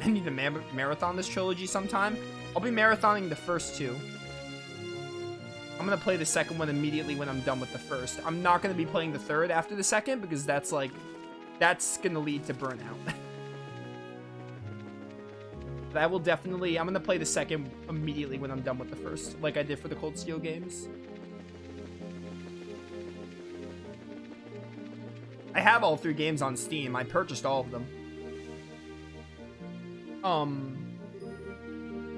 I need to marathon this trilogy sometime. I'll be marathoning the first two. I'm gonna play the second one immediately when I'm done with the first. I'm not gonna be playing the third after the second because that's like, that's gonna lead to burnout. But I will definitely, I'm gonna play the second immediately when I'm done with the first, like I did for the Cold Steel games. I have all 3 games on Steam. I purchased all of them.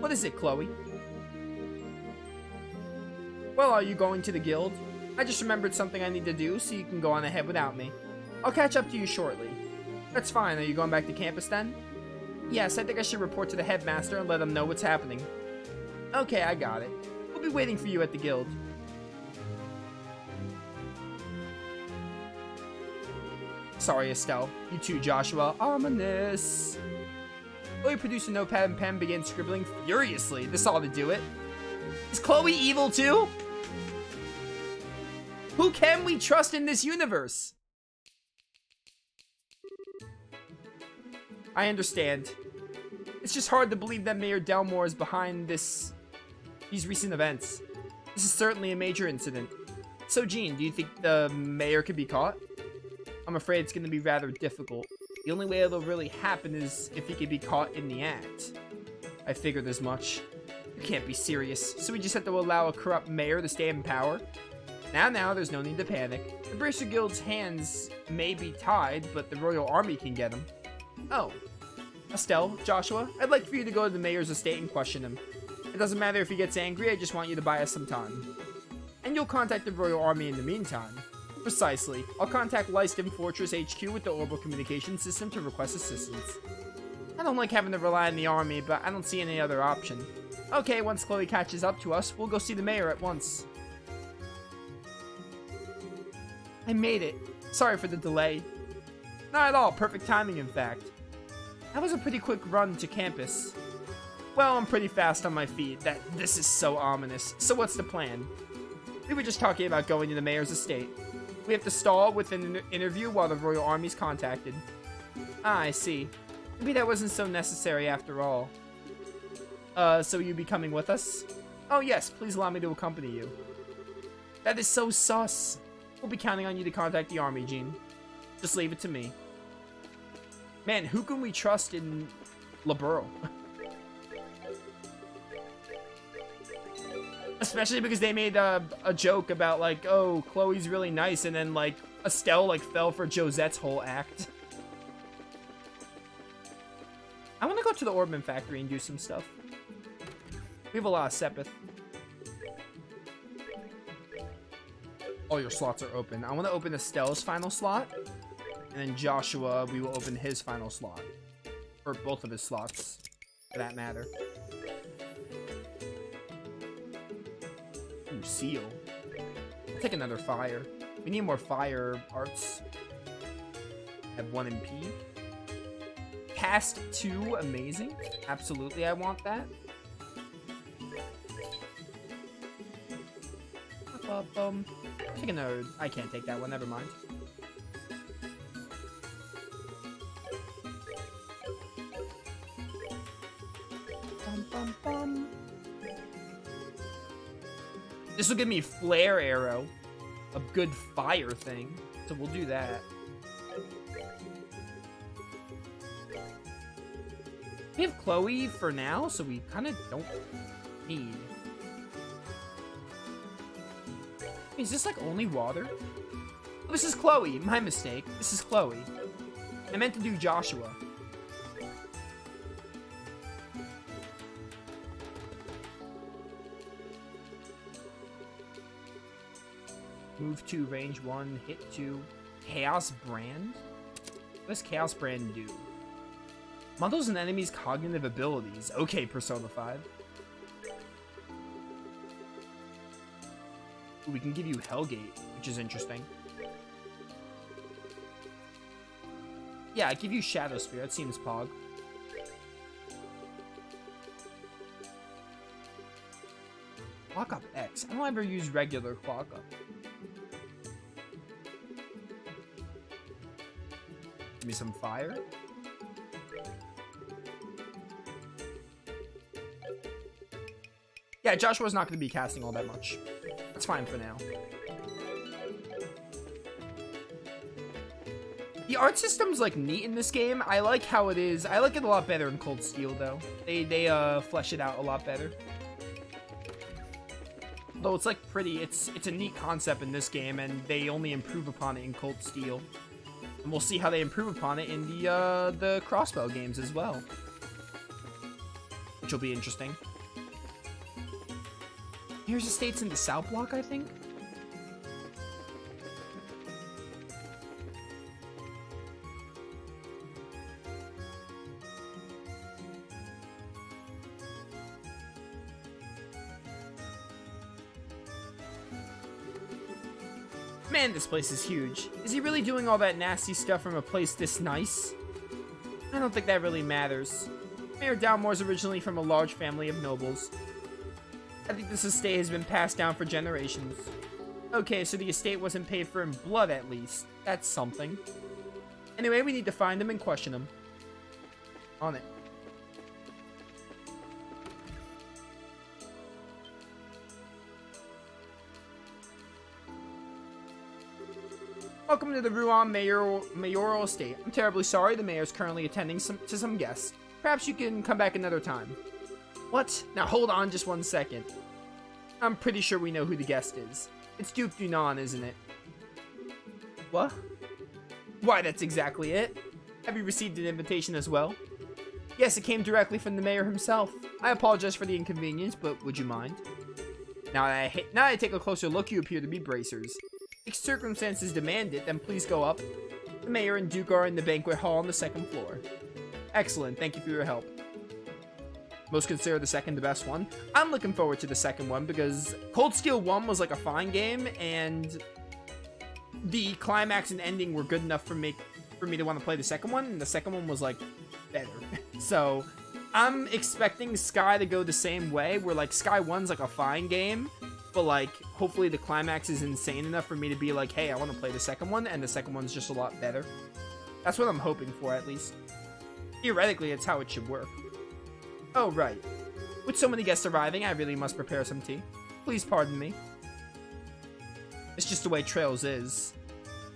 What is it, Chloe? Well, are you going to the guild? I just remembered something I need to do, so you can go on ahead without me. I'll catch up to you shortly. That's fine. Are you going back to campus then? Yes, I think I should report to the headmaster and let him know what's happening. Okay, I got it. We'll be waiting for you at the guild. Sorry, Estelle. You too, Joshua. Ominous. Chloe produced a notepad and pen, began scribbling furiously. This ought to do it. Is Chloe evil too? Who can we trust in this universe? I understand. It's just hard to believe that Mayor Delmore is behind these recent events. This is certainly a major incident. So, Jean, do you think the mayor could be caught? I'm afraid it's going to be rather difficult. The only way it'll really happen is if he could be caught in the act. I figured as much. You can't be serious. So we just have to allow a corrupt mayor to stay in power? Now, there's no need to panic. The Bracer Guild's hands may be tied, but the Royal Army can get him. Oh. Estelle, Joshua, I'd like for you to go to the mayor's estate and question him. It doesn't matter if he gets angry, I just want you to buy us some time. And you'll contact the Royal Army in the meantime. Precisely. I'll contact Lyston Fortress HQ with the orbital communication system to request assistance. I don't like having to rely on the army, but I don't see any other option. Okay, once Chloe catches up to us, we'll go see the mayor at once. I made it. Sorry for the delay. Not at all. Perfect timing, in fact. That was a pretty quick run to campus. Well, I'm pretty fast on my feet. This is so ominous. So what's the plan? We were just talking about going to the mayor's estate. We have to stall with an interview while the Royal Army's contacted. Ah, I see. Maybe that wasn't so necessary after all. So you be coming with us? Oh yes, please allow me to accompany you. That is so sus. We'll be counting on you to contact the army, Jean. Just leave it to me. Man, who can we trust in Liberl? Especially because they made a joke about, like, oh, Chloe's really nice, and then, like, Estelle, like, fell for Josette's whole act. I want to go to the Orban factory and do some stuff. We have a lot of Sepith. All your slots are open. I want to open Estelle's final slot, and then Joshua, we will open his final slot. Or both of his slots, for that matter. Ooh, seal. I'll take another fire. We need more fire arts. Have 1 MP. Cast 2, amazing. Absolutely, I want that. Take another. I can't take that one, never mind. This will give me flare arrow, a good fire thing, so we'll do that. We have Chloe for now, so we kind of don't need. Is this like only water? Oh, this is Chloe. My mistake. This is Chloe. I meant to do Joshua. Move 2, range 1, hit 2. Chaos Brand? What does Chaos Brand do? Models an enemy's cognitive abilities. Okay, Persona 5. Ooh, we can give you Hellgate, which is interesting. Yeah, I give you Shadow Spear. That seems pog. Clock Up X. I don't ever use regular Clock Up. Give me some fire. Yeah, Joshua's not going to be casting all that much. That's fine for now. The art system's, like, neat in this game. I like how it is. I like it a lot better in Cold Steel, though. They flesh it out a lot better. Though it's, like, pretty. It's a neat concept in this game, and they only improve upon it in Cold Steel. And we'll see how they improve upon it in the Crossbow games as well. Which will be interesting. Here's estates in the South Block, I think. Man, this place is huge. Is he really doing all that nasty stuff from a place this nice? I don't think that really matters. Mayor Dalmore's originally from a large family of nobles. I think this estate has been passed down for generations. Okay, so the estate wasn't paid for in blood at least. That's something. Anyway, we need to find him and question him. On it. Welcome to the Rouen Mayoral Estate. I'm terribly sorry, the mayor's currently attending to some guests. Perhaps you can come back another time. What? Now hold on just one second. I'm pretty sure we know who the guest is. It's Duke Dunan, isn't it? What? Why, that's exactly it. Have you received an invitation as well? Yes, it came directly from the mayor himself. I apologize for the inconvenience, but would you mind? Now that I take a closer look, you appear to be bracers. If circumstances demand it, then please go up. The mayor and Duke are in the banquet hall on the second floor. Excellent, thank you for your help. Most consider the second the best one. I'm looking forward to the second one because Cold Steel 1 was like a fine game, and the climax and ending were good enough for me to want to play the second one, and the second one was like better. So I'm expecting Sky to go the same way, where like Sky 1's like a fine game, but like hopefully the climax is insane enough for me to be like, hey, I want to play the second one, and the second one's just a lot better. That's what I'm hoping for, at least. Theoretically, it's how it should work. Oh, right. With so many guests arriving, I really must prepare some tea. Please pardon me. It's just the way Trails is,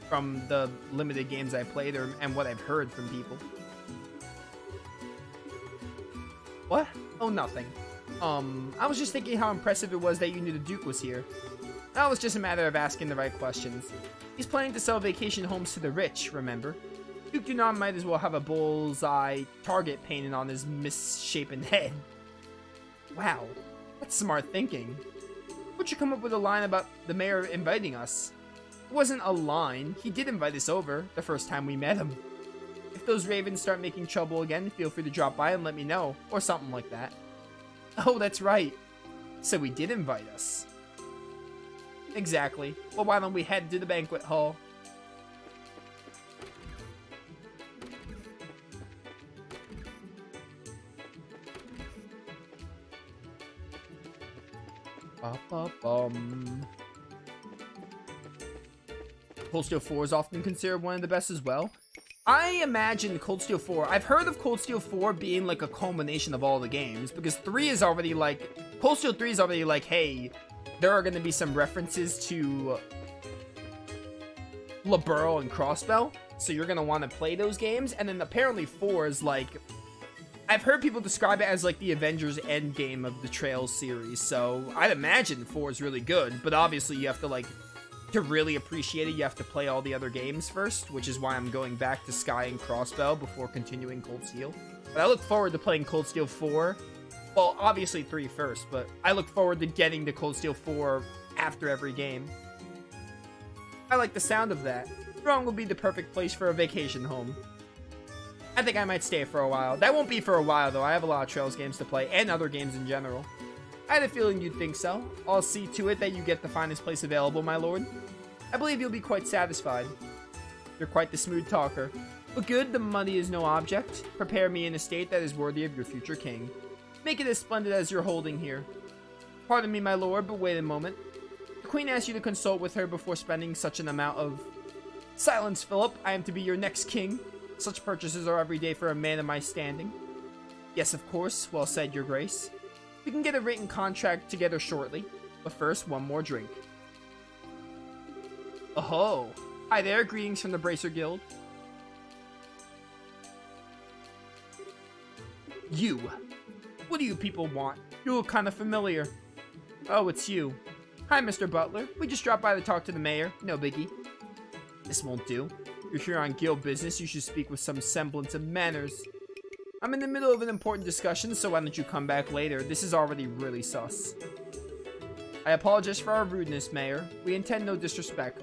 from the limited games I played and what I've heard from people. What? Oh, nothing. I was just thinking how impressive it was that you knew the Duke was here. Now it's just a matter of asking the right questions. He's planning to sell vacation homes to the rich, remember? Duke Dunan might as well have a bullseye target painted on his misshapen head. Wow, that's smart thinking. What'd you come up with a line about the mayor inviting us? It wasn't a line. He did invite us over the first time we met him. If those ravens start making trouble again, feel free to drop by and let me know, or something like that. Oh, that's right. So he did invite us. Exactly. Well, why don't we head to the banquet hall? Cold Steel 4 is often considered one of the best as well. I imagine Cold Steel 4, I've heard of Cold Steel 4 being like a culmination of all the games, because 3 is already like, Cold Steel 3 is already like, hey, there are going to be some references to Liberl and Crossbow, so you're going to want to play those games, and then apparently 4 is like, I've heard people describe it as like the Avengers Endgame of the Trails series, so I'd imagine 4 is really good, but obviously you have to like, to really appreciate it, you have to play all the other games first, which is why I'm going back to Sky and Crossbow before continuing Cold Steel. But I look forward to playing Cold Steel 4. Well, obviously 3 first, but I look forward to getting to Cold Steel 4 after every game. I like the sound of that. Rouen will be the perfect place for a vacation home. I think I might stay for a while. That won't be for a while, though. I have a lot of Trails games to play, and other games in general. I had a feeling you'd think so. I'll see to it that you get the finest place available, my lord. I believe you'll be quite satisfied. You're quite the smooth talker. But good, the money is no object. Prepare me an estate that is worthy of your future king. Make it as splendid as you're holding here. Pardon me, my lord, but wait a moment. The queen asked you to consult with her before spending such an amount of... Silence, Philip. I am to be your next king. Such purchases are every day for a man of my standing. Yes, of course. Well said, your grace. We can get a written contract together shortly, but first, one more drink. Oh, hi there, greetings from the Bracer Guild. You. What do you people want? You look kind of familiar. Oh, it's you. Hi, Mr. Butler. We just dropped by to talk to the mayor. No biggie. This won't do. You're here on guild business. You should speak with some semblance of manners. I'm in the middle of an important discussion, so why don't you come back later? This is already really sus. I apologize for our rudeness, Mayor. We intend no disrespect.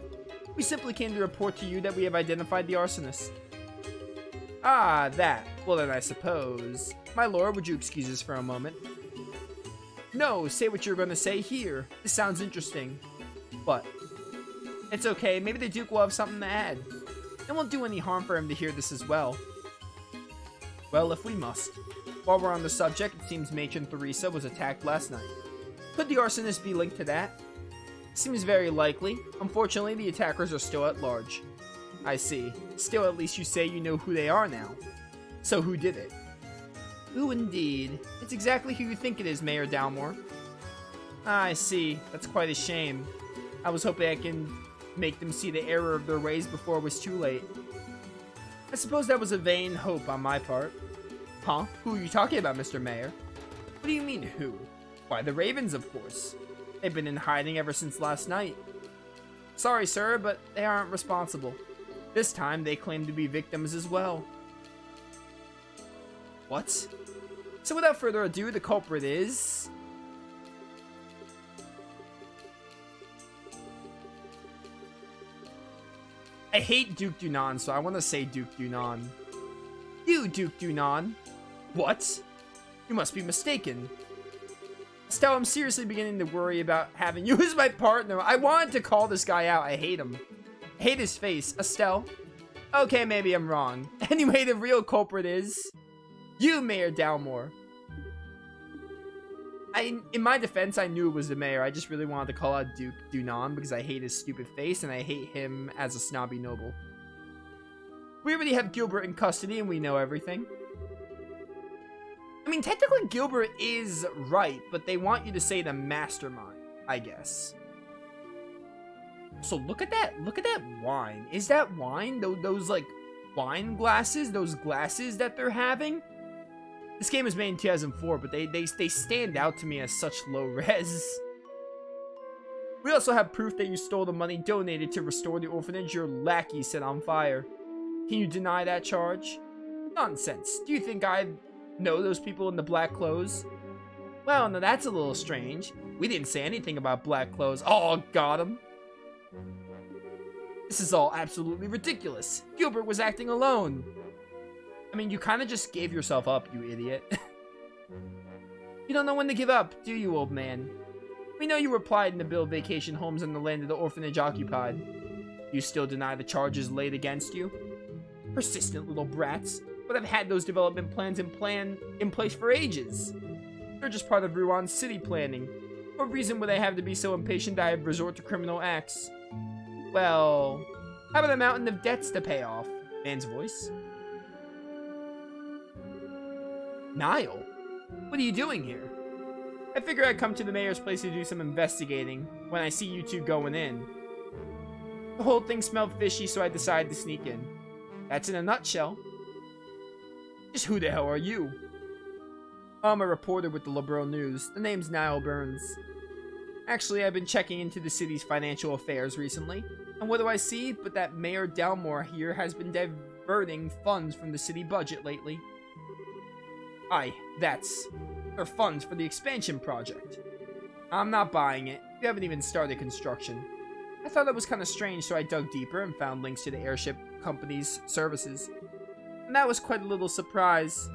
We simply came to report to you that we have identified the arsonist. Ah, that. Well then, I suppose. My lord, would you excuse us for a moment? No, say what you're going to say here. This sounds interesting. But it's okay. Maybe the Duke will have something to add. It won't do any harm for him to hear this as well. Well, if we must. While we're on the subject, it seems Matron Theresa was attacked last night. Could the arsonist be linked to that? Seems very likely. Unfortunately, the attackers are still at large. I see. Still, at least you say you know who they are now. So who did it? Who indeed? It's exactly who you think it is, Mayor Dalmore. Ah, I see. That's quite a shame. I was hoping I can make them see the error of their ways before it was too late. I suppose that was a vain hope on my part. Huh? Who are you talking about, Mr. Mayor? What do you mean, who? Why, the Ravens, of course. They've been in hiding ever since last night. Sorry, sir, but they aren't responsible. This time, they claim to be victims as well. What? So without further ado, the culprit is... I hate Duke Dunan, so I want to say Duke Dunan. You, Duke Dunan. What? You must be mistaken. Estelle, I'm seriously beginning to worry about having you as my partner. I wanted to call this guy out. I hate him. I hate his face. Estelle? Okay, maybe I'm wrong. Anyway, the real culprit is... you, Mayor Dalmore. In my defense, I knew it was the mayor. I just really wanted to call out Duke Dunan because I hate his stupid face and I hate him as a snobby noble. We already have Gilbert in custody and we know everything. I mean, technically Gilbert is right, but they want you to say the mastermind, I guess. So look at that wine. Is that wine? Those like wine glasses, those glasses that they're having? This game was made in 2004, but they stand out to me as such low res. We also have proof that you stole the money donated to restore the orphanage your lackey set on fire. Can you deny that charge? Nonsense. Do you think I know those people in the black clothes? Well, now that's a little strange. We didn't say anything about black clothes. Oh, got him. This is all absolutely ridiculous. Gilbert was acting alone. I mean, you kind of just gave yourself up, you idiot. You don't know when to give up, do you, old man? We know you were plotting to build vacation homes in the land of the orphanage occupied. You still deny the charges laid against you? Persistent little brats. But I've had those development plans in place for ages. They're just part of Ruan's city planning. What reason would I have to be so impatient that I have resort to criminal acts? Well, how about a mountain of debts to pay off? Man's voice. Niall, what are you doing here? I figured I'd come to the mayor's place to do some investigating when I see you two going in. The whole thing smelled fishy, so I decided to sneak in. That's in a nutshell. Just who the hell are you? I'm a reporter with the Liberal News. The name's Niall Burns. Actually, I've been checking into the city's financial affairs recently. And what do I see? But that Mayor Dalmore here has been diverting funds from the city budget lately. Aye, that's their funds for the expansion project. I'm not buying it. We haven't even started construction. I thought that was kind of strange, so I dug deeper and found links to the airship company's services. And that was quite a little surprise.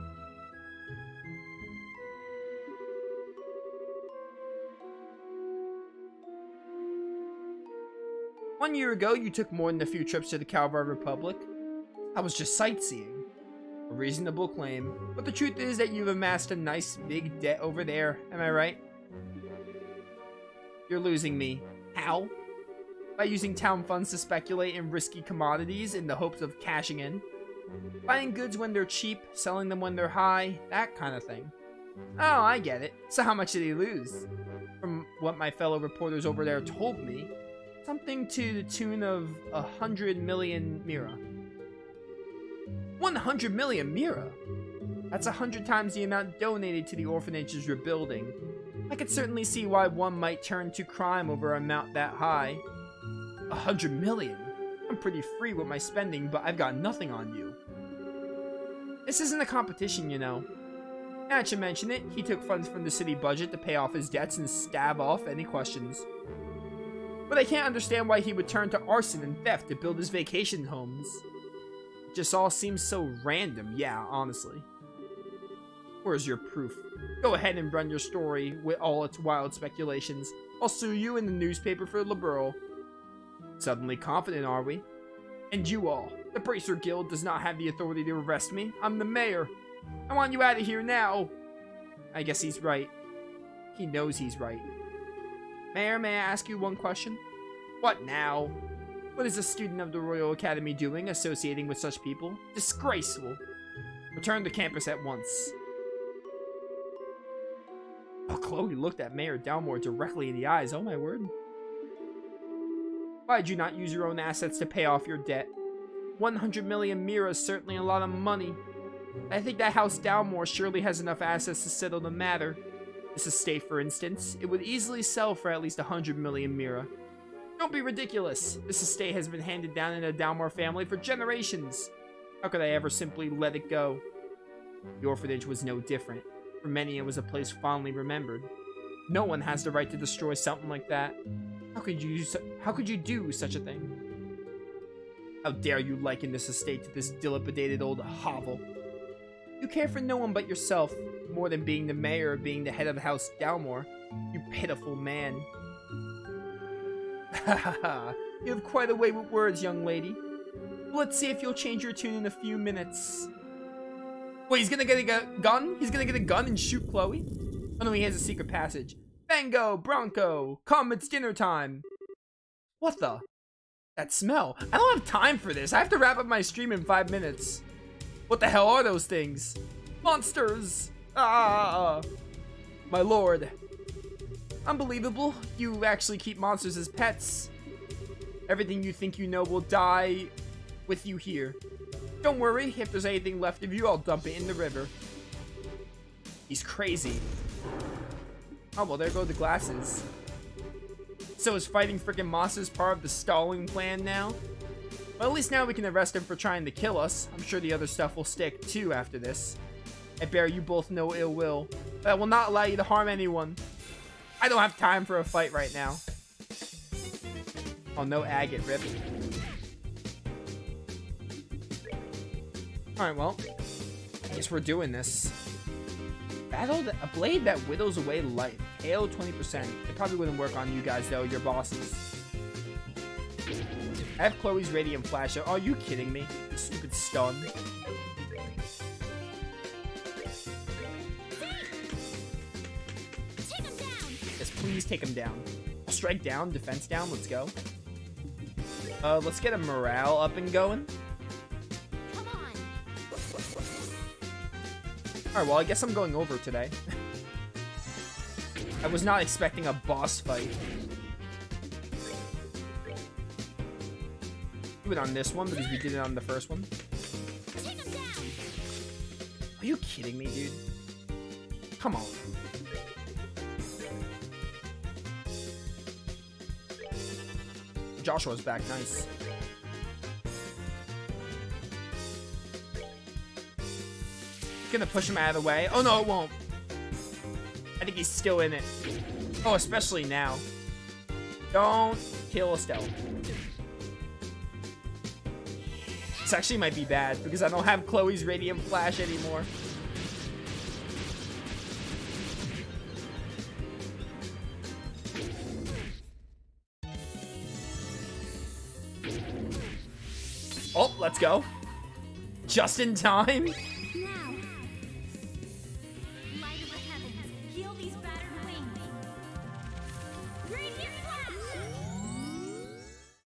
One year ago, you took more than a few trips to the Calvar Republic. I was just sightseeing. A reasonable claim, but the truth is that you've amassed a nice big debt over there, am I right? You're losing me. How? By using town funds to speculate in risky commodities in the hopes of cashing in. Buying goods when they're cheap, selling them when they're high, that kind of thing. Oh, I get it. So how much did he lose? From what my fellow reporters over there told me, something to the tune of 100 million mira. 100 million mira? That's 100 times the amount donated to the orphanage's rebuilding. I could certainly see why one might turn to crime over an amount that high. 100 million? I'm pretty free with my spending, but I've got nothing on you. This isn't a competition, you know. Now that you mention it, he took funds from the city budget to pay off his debts and stave off any questions. But I can't understand why he would turn to arson and theft to build his vacation homes. It just all seems so random, yeah, honestly. Where's your proof? Go ahead and run your story with all its wild speculations. I'll sue you in the newspaper for liberal. Suddenly confident, are we? And you all. The Bracer Guild does not have the authority to arrest me. I'm the mayor. I want you out of here now. I guess he's right. He knows he's right. Mayor, may I ask you one question? What now? What is a student of the Royal Academy doing associating with such people? Disgraceful. Return to campus at once. Oh, Chloe looked at Mayor Dalmore directly in the eyes. Oh my word. Why did you not use your own assets to pay off your debt? 100 million mira is certainly a lot of money. I think that House Dalmore surely has enough assets to settle the matter. This estate, for instance, it would easily sell for at least 100 million mira. Don't be ridiculous. This estate has been handed down in the Dalmore family for generations. How could I ever simply let it go? The orphanage was no different. For many, it was a place fondly remembered. No one has the right to destroy something like that. How could you do such a thing? How dare you liken this estate to this dilapidated old hovel? You care for no one but yourself, more than being the mayor or being the head of House Dalmore. You pitiful man. Ha ha ha. You have quite a way with words, young lady. Let's see if you'll change your tune in a few minutes. Wait, he's gonna get a gun? He's gonna get a gun and shoot Chloe? Oh no, he has a secret passage. Bango, Bronco, come, it's dinner time. What the? That smell. I don't have time for this. I have to wrap up my stream in 5 minutes. What the hell are those things? Monsters! Ah! My lord. Unbelievable. You actually keep monsters as pets. Everything you think you know will die with you here. Don't worry. If there's anything left of you, I'll dump it in the river. He's crazy. Oh, well, there go the glasses. So is fighting freaking monsters part of the stalling plan now? Well, at least now we can arrest him for trying to kill us. I'm sure the other stuff will stick too after this. I bear you both no ill will, but I will not allow you to harm anyone. I don't have time for a fight right now. Oh, no agate, rip. Alright, well, I guess we're doing this. Battle a blade that whittles away life. KO 20%. It probably wouldn't work on you guys though, your bosses. I have Chloe's Radiant Flash. Are you kidding me? You stupid stun. Yes, please take him down. Strike down, defense down, let's go. Let's get a morale up and going. Alright, well, I guess I'm going over today. I was not expecting a boss fight. Do it on this one because we did it on the first one. Are you kidding me, dude? Come on. Joshua's back, nice. Gonna push him out of the way. Oh no, it won't. I think he's still in it. Oh, especially now. Don't kill Estelle. This actually might be bad because I don't have Chloe's Radiant Flash anymore. Oh, let's go. Just in time.